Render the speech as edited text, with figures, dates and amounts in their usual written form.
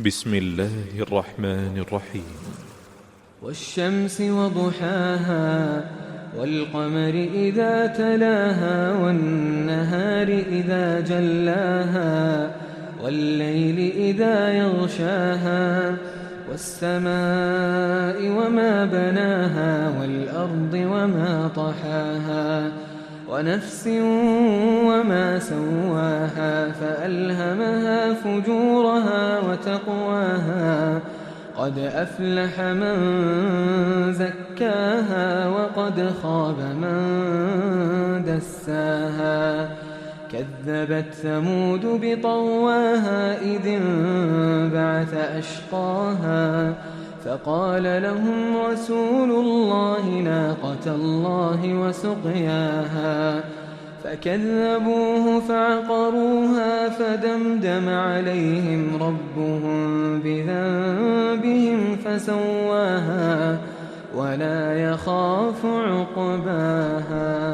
بسم الله الرحمن الرحيم. والشمس وضحاها والقمر إذا تلاها والنهار إذا جلاها والليل إذا يغشاها والسماء وما بناها والأرض وما طحاها ونفس وما سواها فألهمها فجورها وتقواها قد أفلح من زكاها وقد خاب من دساها كذبت ثمود بطغواها إذ انبعث أشقاها فقال لهم رسول الله ناقة الله وسقياها فكذبوه فعقروها فدمدم عليهم ربهم بذنبهم فسواها ولا يخاف عقباها.